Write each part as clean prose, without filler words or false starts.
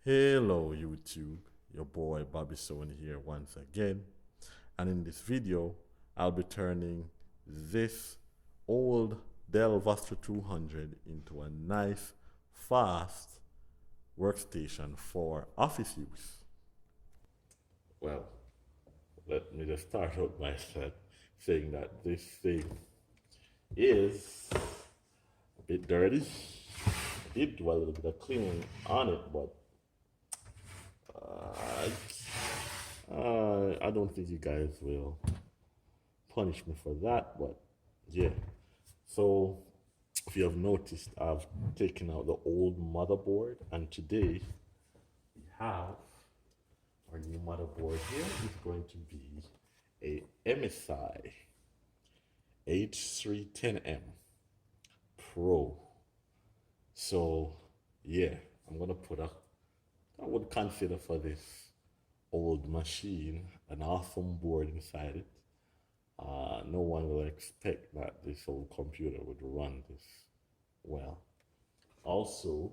Hello YouTube, your boy Bobby Sohn here once again, and in this video I'll be turning this old Dell Vostro 200 into a nice fast workstation for office use. Well, let me just start out by saying that this thing is a bit dirty. I did do a little bit of cleaning on it, but I don't think you guys will punish me for that, but yeah. So, if you have noticed, I've taken out the old motherboard, and today we have our new motherboard here. It's going to be a MSI H310M Pro. So, yeah, I'm gonna put a I would consider for this old machine an awesome board inside it. No one will expect that this old computer would run this well. Also,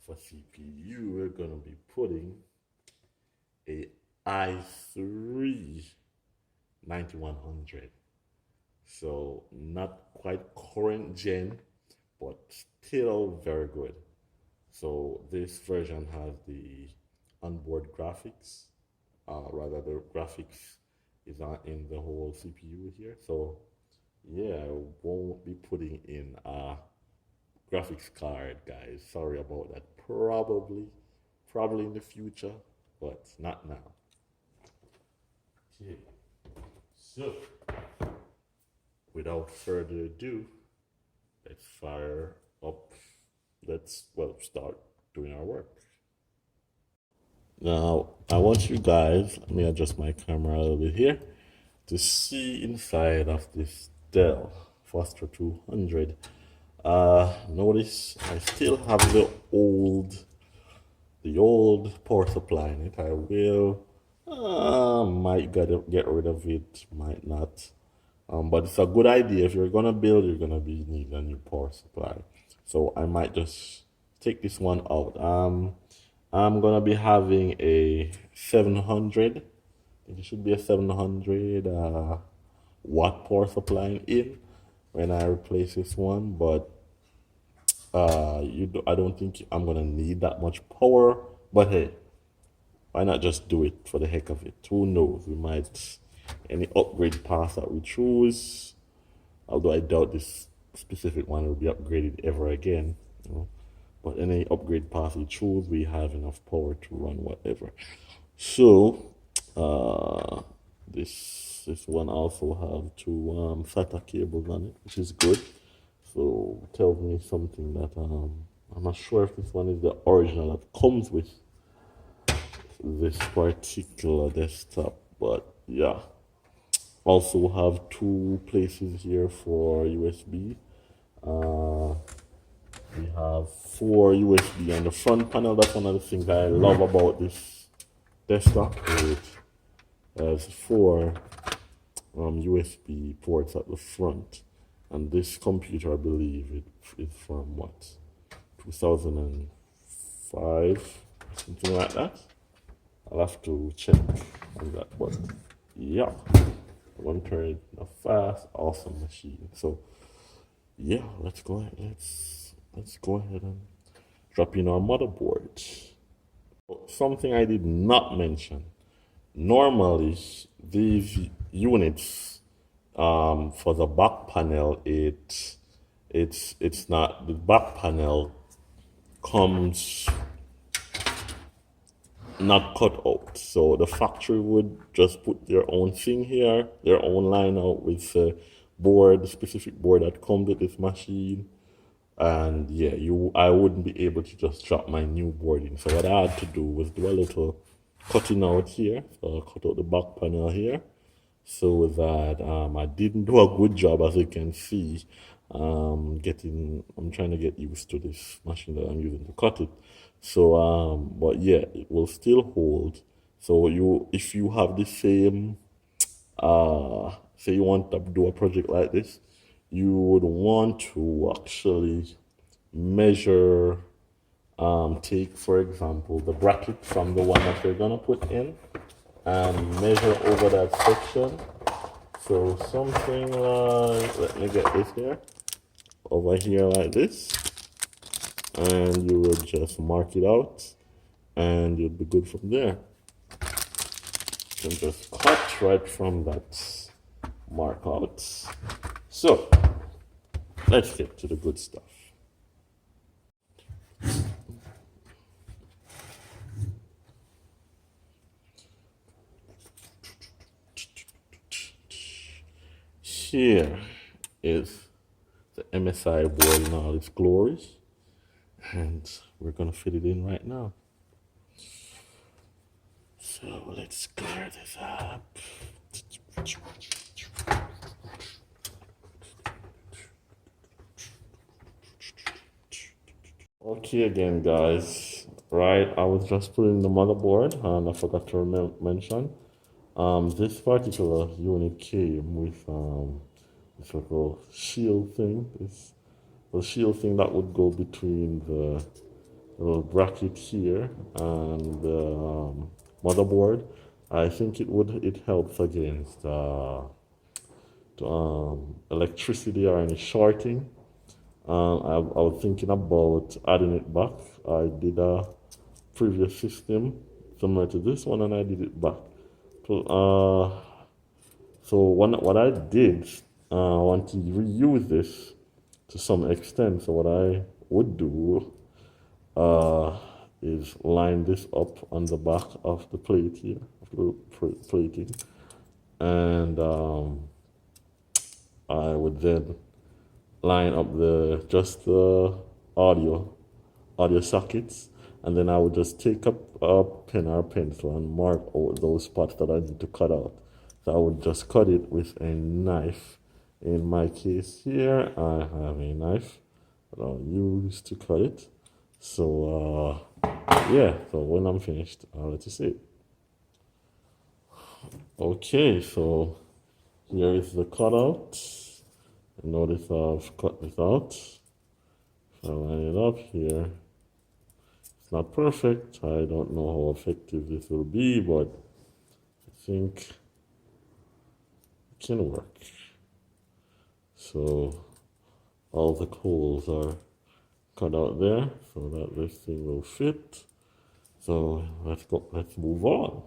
for CPU, we're going to be putting a i3 9100. So not quite current gen, but still very good. So this version has the onboard graphics. Rather, the graphics is not in the whole CPU here. So yeah, I won't be putting in a graphics card, guys. Sorry about that. Probably in the future, but not now. Okay. So without further ado, let's fire up. Let's start doing our work. Now I want you guys, let me adjust my camera a little bit here, to see inside of this Dell Vostro 200. Notice I still have the old power supply in it. I will might gotta get rid of it, might not. But it's a good idea. If you're gonna build, you're gonna be needing a new power supply. So I might just take this one out. I'm gonna be having a 700. I think it should be a 700 watt power supply in when I replace this one. But I don't think I'm gonna need that much power. But hey, why not just do it for the heck of it? Who knows? We might any upgrade path that we choose. Although I doubt this specific one will be upgraded ever again. You know? But any upgrade path we choose, we have enough power to run whatever. So this one also have two SATA cables on it, which is good. So tells me something that I'm not sure if this one is the original that comes with this particular desktop, but yeah. Also have two places here for USB. We have 4 USB on the front panel. That's one of the things I love about this desktop. It has 4 USB ports at the front. And this computer, I believe, it is from what? 2005, something like that. I'll have to check on that, but yeah, one turn a fast, awesome machine. So yeah, let's go ahead. Let's go ahead and drop in our motherboard. Something I did not mention. Normally, these units for the back panel, it's not the back panel comes not cut out. So the factory would just put their own thing here, their own line out with the board, the specific board that comes with this machine. And yeah, I wouldn't be able to just drop my new board in. So what I had to do was do a little cutting out here. So I cut out the back panel here so that I didn't do a good job, as you can see. I'm trying to get used to this machine that I'm using to cut it. So but yeah, it will still hold. So if you have the same say you want to do a project like this, you would want to actually measure take, for example, the bracket from the one that you're gonna put in and measure over that section. So something like, let me get this here, over here like this, and you will just mark it out and you'll be good from there. You can just cut right from that mark out. So let's get to the good stuff. Here is the MSI board in all its glories, and we're gonna fit it in right now. So let's clear this up. Okay, again, guys. Right, I was just putting the motherboard, and I forgot to mention. This particular unit came with this little shield thing. This the shield thing that would go between the little bracket here and the motherboard. I think it helps against electricity or any shorting. I was thinking about adding it back. I did a previous system similar to this one, and I did it back. So what I did, I want to reuse this to some extent. So what I would do is line this up on the back of the plate here, of the plating, and I would then line up just the audio sockets, and then I would just take up a pen or a pencil and mark out those spots that I need to cut out. So I would just cut it with a knife. In my case here, I have a knife that I'll use to cut it. So yeah, so when I'm finished, I'll let you see. Okay, so here is the cutout. Notice I've cut this out. If I line it up here, it's not perfect. I don't know how effective this will be, but I think it can work. So all the holes are cut out there so that this thing will fit. So let's move on.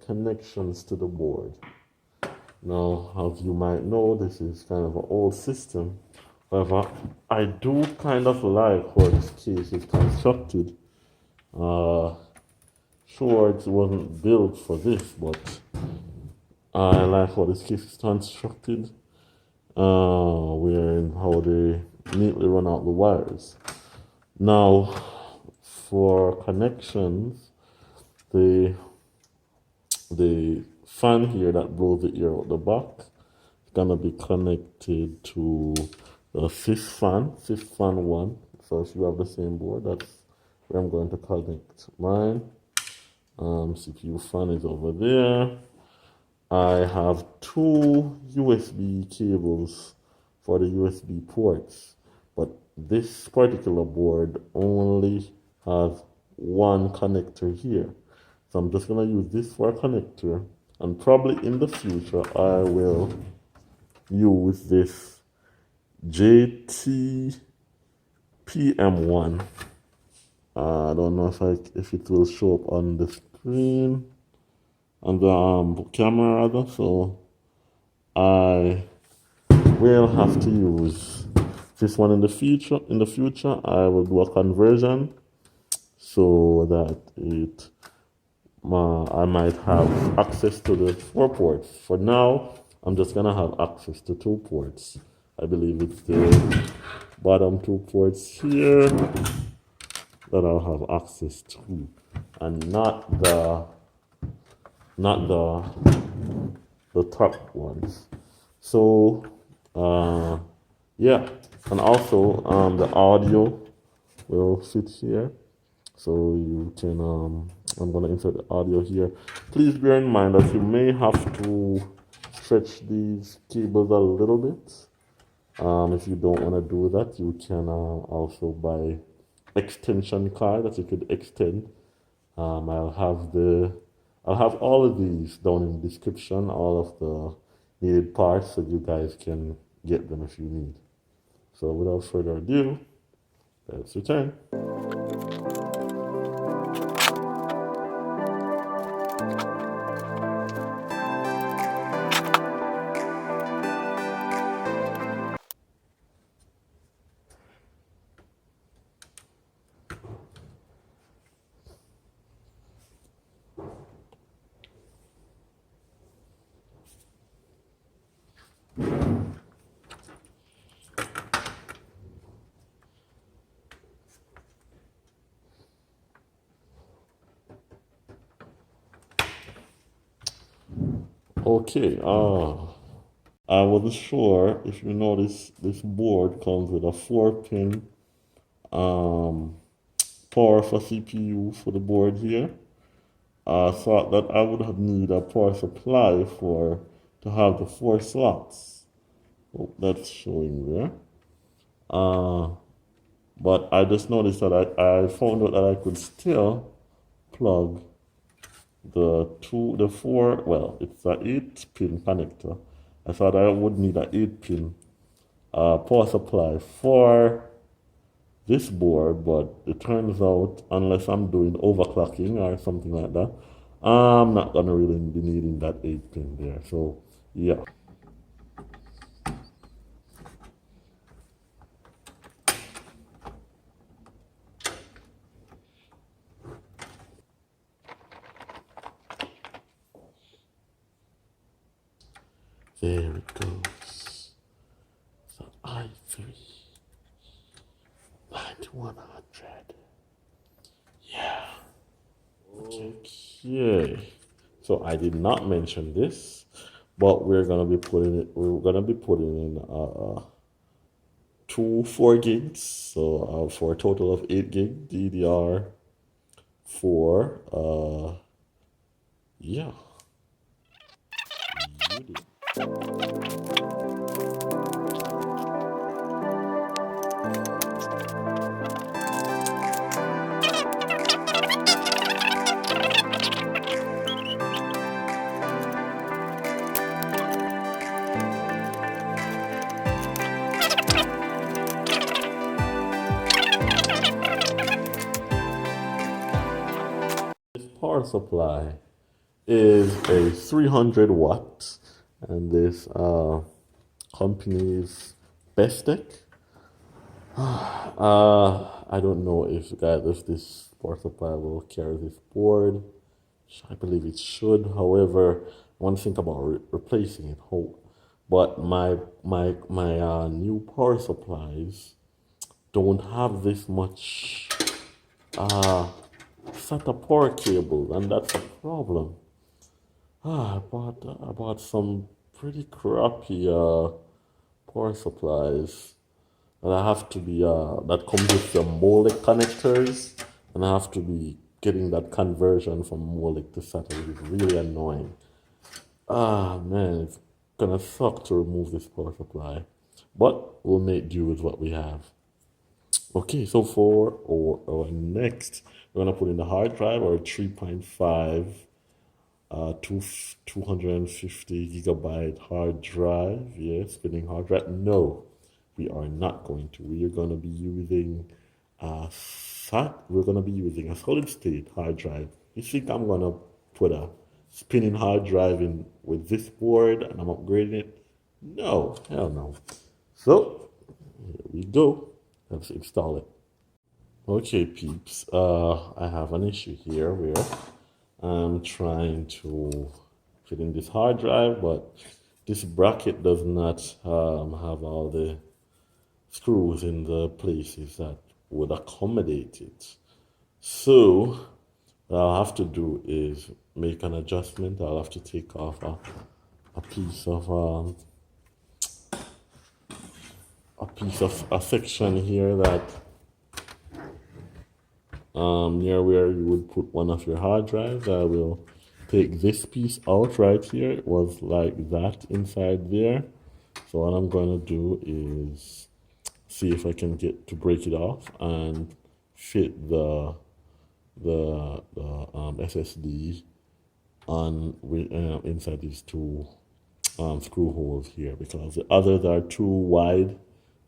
Connections to the board. Now, as you might know, this is kind of an old system. However, I do kind of like how this case is constructed. Sure, it wasn't built for this, but I like how this case is constructed. Wherein how they neatly run out the wires. Now, for connections, the fan here that blows the air out the back is gonna be connected to the fifth fan 1. So if you have the same board, that's where I'm going to connect mine. CPU fan is over there. I have 2 USB cables for the USB ports, but this particular board only has one connector here. So I'm just going to use this for a connector, and probably in the future I will use this JTPM1. I don't know if it will show up on the screen. on the camera rather, so I will have to use this one in the future. In the future, I will do a conversion so that I might have access to the 4 ports. For now, I'm just gonna have access to 2 ports. I believe it's the bottom 2 ports here that I'll have access to, and not the top ones. So yeah, and also the audio will fit here. So you can, I'm gonna insert the audio here. Please bear in mind that you may have to stretch these cables a little bit. If you don't want to do that, you can also buy extension cord that you could extend. I'll have all of these down in the description, all of the needed parts, so you guys can get them if you need. So without further ado, let's return. Okay, I wasn't sure if you notice this board comes with a 4-pin um, power for CPU for the board here. I thought that I would have need a power supply for to have the 4 slots. Hope that's showing there. But I just noticed that I found out that I could still plug the 4, well, it's a 8-pin connector. I thought I would need a 8-pin power supply for this board, but it turns out, unless I'm doing overclocking or something like that, I'm not gonna really be needing that 8-pin there. So yeah. There it goes. The i3 9100. Yeah. Okay. So I did not mention this, but we're gonna be putting it. We're gonna be putting in two 4 gigs, so for a total of 8 gig DDR4. Yeah. This power supply is a 300 watts, and this company's Bestec. I don't know if this power supply will carry this board. I believe it should. However, I want to think about replacing it. But my new power supplies don't have this much SATA power cable, and that's a problem. I bought some pretty crappy power supplies that I have to be that comes with the Molex connectors, and I have to be getting that conversion from Molex to SATA, which is really annoying. Man, it's gonna suck to remove this power supply, but we'll make do with what we have. Okay, so for our next, we're gonna put in the hard drive, or 3.5 250 gigabyte hard drive. Yeah, spinning hard drive. No, we are not going to. We are going to be using we're going to be using a solid state hard drive. You think I'm going to put a spinning hard drive in with this board and I'm upgrading it. No, hell no. So here we go. Let's install it. Okay, peeps. I have an issue here where I'm trying to fit in this hard drive, but this bracket does not have all the screws in the places that would accommodate it. So what I'll have to do is make an adjustment. I'll have to take off a piece of a section here that near where you would put one of your hard drives. I will take this piece out right here. It was like that inside there. So what I'm going to do is see if I can get to break it off and fit the SSD on inside these two screw holes here, because the others are too wide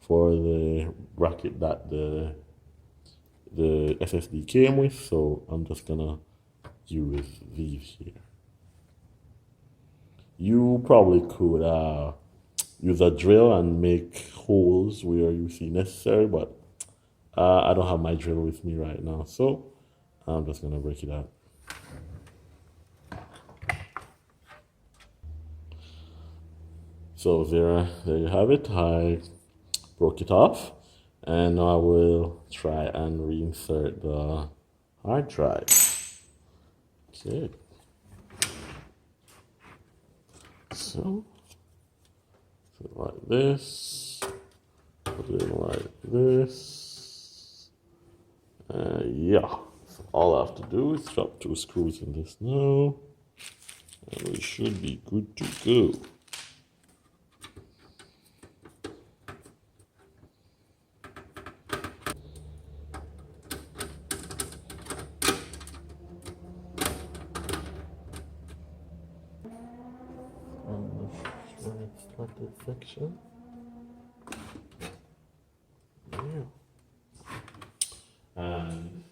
for the bracket that the SSD came with. So I'm just gonna use these here. You probably could use a drill and make holes where you see necessary, but I don't have my drill with me right now, so I'm just gonna break it out. So there you have it. I broke it off, and now I will try and reinsert the hard drive. Okay. So like this, put it in like this. Yeah, so all I have to do is drop 2 screws in this now, and we should be good to go. Started section. Yeah. And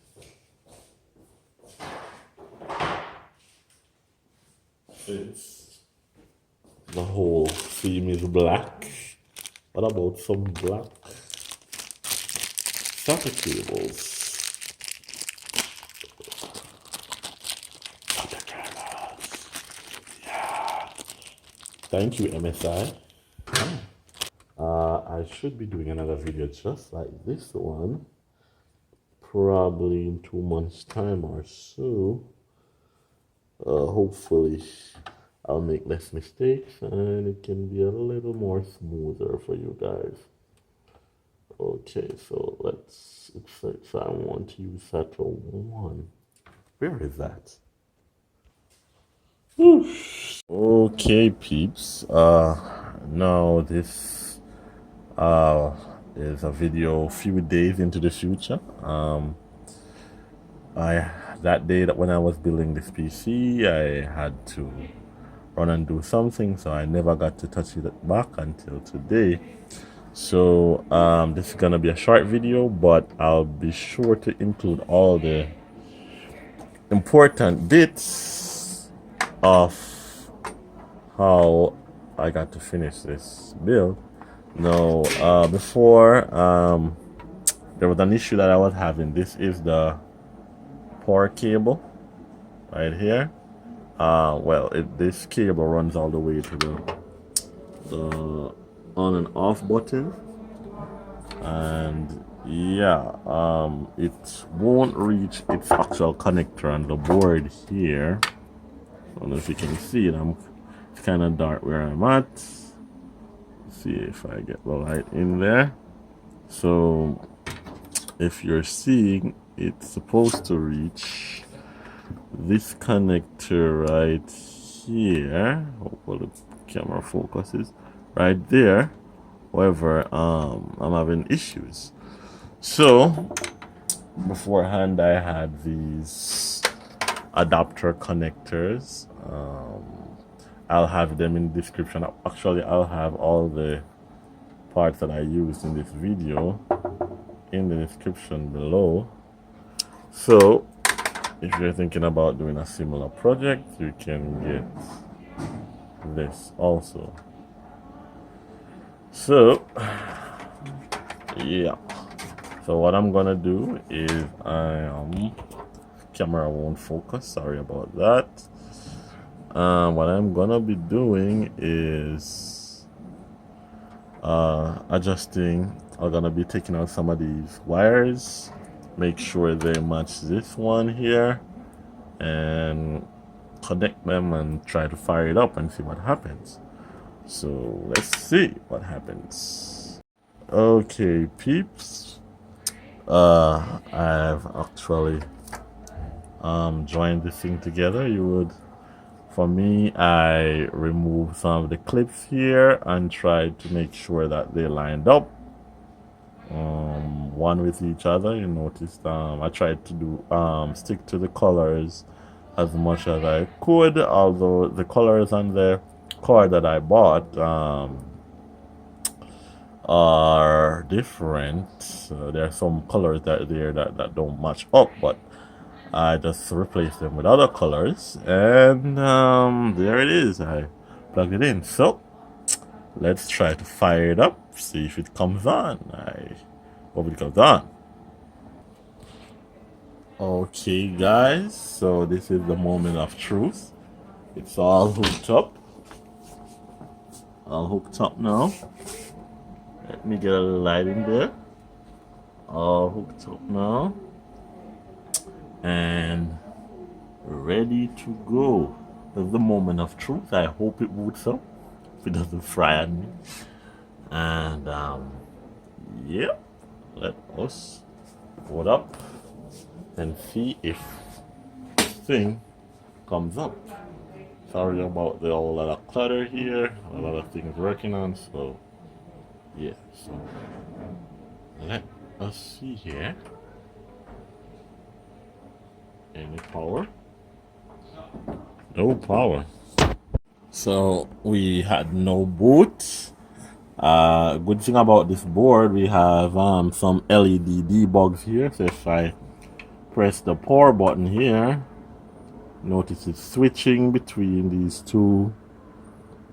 since the whole theme is black, what about some black SATA cables? SATA cables. Yeah. Thank you, MSI. I should be doing another video just like this one, probably in 2 months' time or so. Hopefully, I'll make less mistakes and it can be a little more smoother for you guys. Okay, so let's, it says I want to use SATA 1. Where is that? Whoosh. Okay, peeps. Now this is a video a few days into the future. That day that when I was building this PC, I had to run and do something, so I never got to touch it back until today. So this is gonna be a short video, but I'll be sure to include all the important bits of how I got to finish this build. Now, before there was an issue that I was having. This is the power cable right here. Well, this cable runs all the way to the on and off button, and yeah, it won't reach its actual connector on the board here. I don't know if you can see it. It's kind of dark where I'm at. Let's see if I get the light in there. So if you're seeing, it's supposed to reach this connector right here. Hopefully the camera focuses right there. However, I'm having issues. So beforehand, I had these adapter connectors. I'll have them in the description. Actually, I'll have all the parts that I used in this video in the description below. So if you're thinking about doing a similar project, you can get this also. So yeah, so what I'm gonna do is camera won't focus, sorry about that. What I'm gonna be doing is adjusting. I'm gonna be taking out some of these wires, make sure they match this one here, and connect them and try to fire it up and see what happens. So let's see what happens. Okay, peeps, I've actually joined this thing together. For me, I removed some of the clips here and tried to make sure that they lined up one with each other. You noticed I tried to do stick to the colors as much as I could, although the colors on the cord that I bought are different. So there are some colors that don't match up, but I just replaced them with other colors, and there it is. I plugged it in. So let's try to fire it up, see if it comes on. I hope it comes on. Okay, guys, so this is the moment of truth. It's all hooked up. All hooked up now. Let me get a light in there. All hooked up now. And ready to go. That's the moment of truth. I hope it boots up. If it doesn't fry on me. And yeah, let us boot up and see if this thing comes up. Sorry about the whole lot of clutter here, a lot of things working on, so yeah, so let us see here. Any power? No power. So we had no boot. Good thing about this board, we have some LED debugs here. So if I press the power button here, notice it's switching between these two.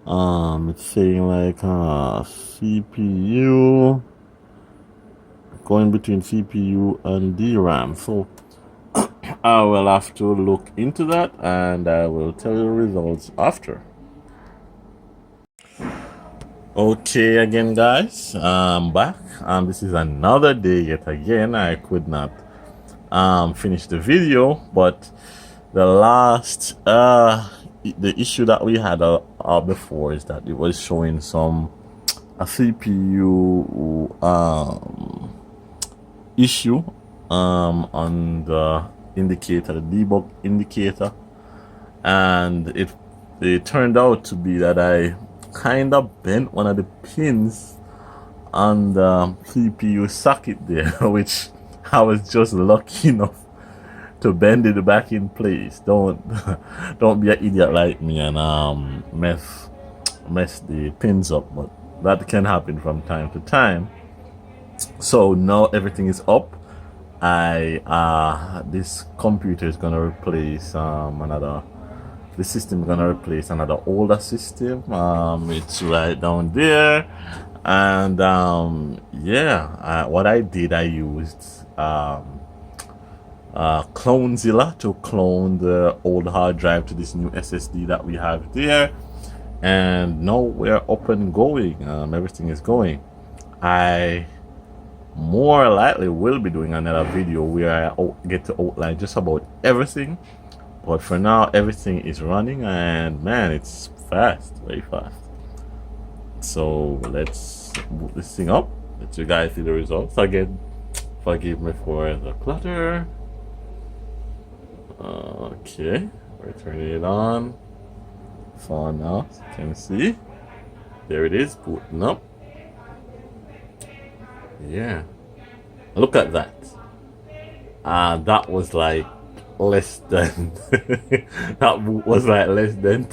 It's saying like CPU, going between CPU and DRAM. So I will have to look into that, and I will tell you the results after. Okay, again, guys, I'm back. This is another day yet again. I could not finish the video, but the last the issue that we had before is that it was showing a CPU issue on the indicator, the debug indicator, and it turned out to be that I kind of bent one of the pins on the CPU socket there, which I was just lucky enough to bend it back in place. Don't be an idiot like me and mess the pins up, but that can happen from time to time. So now everything is up. This computer is gonna replace the system is gonna replace another older system. It's right down there, and yeah, what I did, I used Clonezilla to clone the old hard drive to this new SSD that we have there, and now we're up and going. Everything is going. I more likely will be doing another video where I get to outline just about everything, but for now everything is running, and man, it's fast, very fast. So let's boot this thing up, let you guys see the results. Again, forgive me for the clutter. Okay, we're turning it on. So now you can see there it is, booting up. Yeah, look at that. That was like less than that was like less than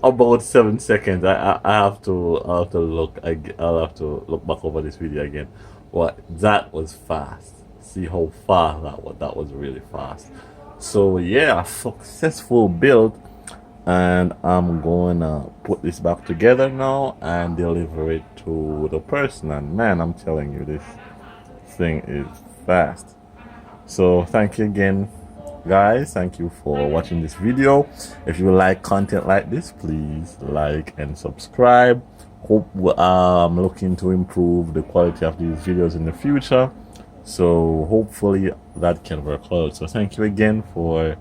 about 7 seconds. I have to look. I'll have to look back over this video again. What, that was fast. See how fast that was. That was really fast. So yeah, a successful build, and I'm gonna put this back together now and deliver it to the person. And man, I'm telling you, this thing is fast. So thank you again, guys. Thank you for watching this video. If you like content like this, please like and subscribe. Hope I'm looking to improve the quality of these videos in the future, so hopefully that can work out. So thank you again for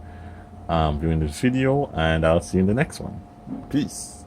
viewing this video, and I'll see you in the next one. Peace.